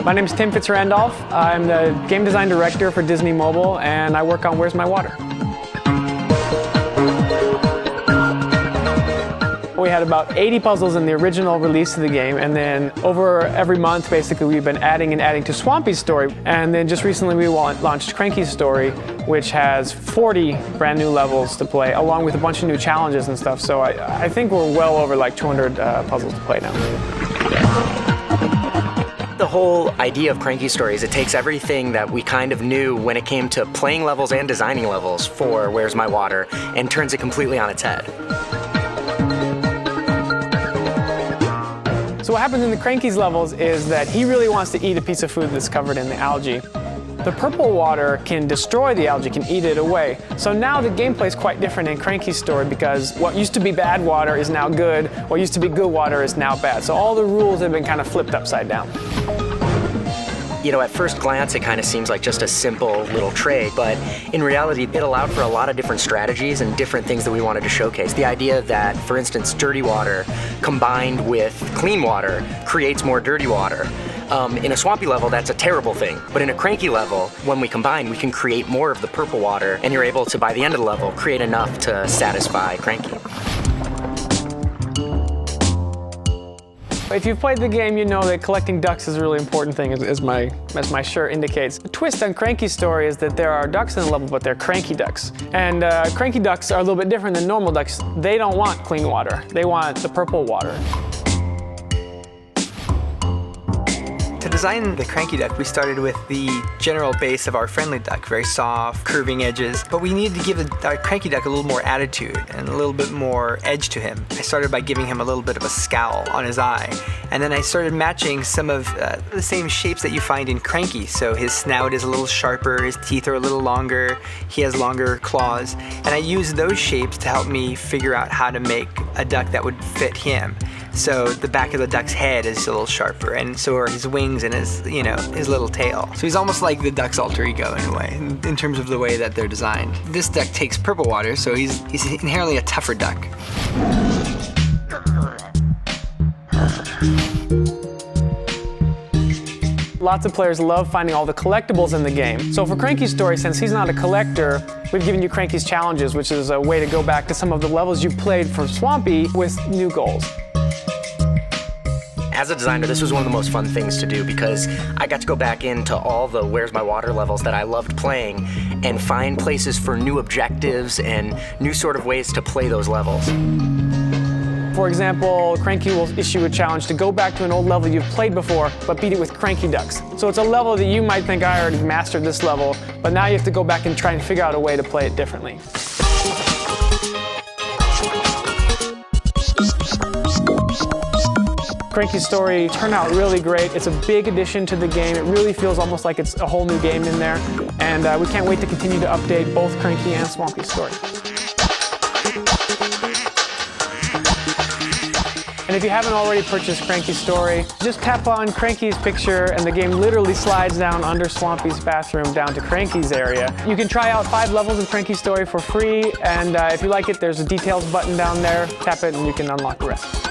My name is Tim FITZRANDOLPH. I'm the game design director for Disney Mobile, and I work on Where's My Water. We had about 80 puzzles in the original release of the game, and then over every month, basically, we've been adding and adding to Swampy's story. And then just recently, we launched Cranky's story, which has 40 brand new levels to play, along with a bunch of new challenges and stuff. So I think we're well over like 200 puzzles to play now. The whole idea of Cranky's story is it takes everything that we kind of knew when it came to playing levels and designing levels for Where's My Water and turns it completely on its head. So what happens in the Cranky's levels is that he really wants to eat a piece of food that's covered in the algae. The purple water can destroy the algae, can eat it away. So now the gameplay is quite different in Cranky's story because what used to be bad water is now good, what used to be good water is now bad. So all the rules have been kind of flipped upside down. You know, at first glance, it kind of seems like just a simple little trade, but in reality, it allowed for a lot of different strategies and different things that we wanted to showcase. The idea that, for instance, dirty water combined with clean water creates more dirty water. In a Swampy level, that's a terrible thing. But in a Cranky level, when we combine, we can create more of the purple water, and you're able to, by the end of the level, create enough to satisfy Cranky. If you've played the game, you know that collecting ducks is a really important thing, as my shirt indicates. The twist on Cranky's story is that there are ducks in the level, but they're cranky ducks. And cranky ducks are a little bit different than normal ducks. They don't want clean water. They want the purple water. To design the Cranky duck, we started with the general base of our friendly duck, very soft, curving edges, but we needed to give our Cranky duck a little more attitude and a little bit more edge to him. I started by giving him a little bit of a scowl on his eye, and then I started matching some of the same shapes that you find in Cranky. So his snout is a little sharper, his teeth are a little longer, he has longer claws, and I used those shapes to help me figure out how to make a duck that would fit him. So the back of the duck's head is a little sharper, and so are his wings and his, his little tail. So he's almost like the duck's alter ego in a way, in terms of the way that they're designed. This duck takes purple water, so he's inherently a tougher duck. Lots of players love finding all the collectibles in the game. So for Cranky's story, since he's not a collector, we've given you Cranky's Challenges, which is a way to go back to some of the levels you played from Swampy with new goals. As a designer, this was one of the most fun things to do because I got to go back into all the Where's My Water levels that I loved playing and find places for new objectives and new sort of ways to play those levels. For example, Cranky will issue a challenge to go back to an old level you've played before, but beat it with cranky ducks. So it's a level that you might think, I already mastered this level, but now you have to go back and try and figure out a way to play it differently. Cranky's story turned out really great. It's a big addition to the game. It really feels almost like it's a whole new game in there. And we can't wait to continue to update both Cranky and Swampy's story. And if you haven't already purchased Cranky's story, just tap on Cranky's picture and the game literally slides down under Swampy's bathroom down to Cranky's area. You can try out 5 levels of Cranky's story for free, and if you like it, there's a details button down there. Tap it and you can unlock the rest.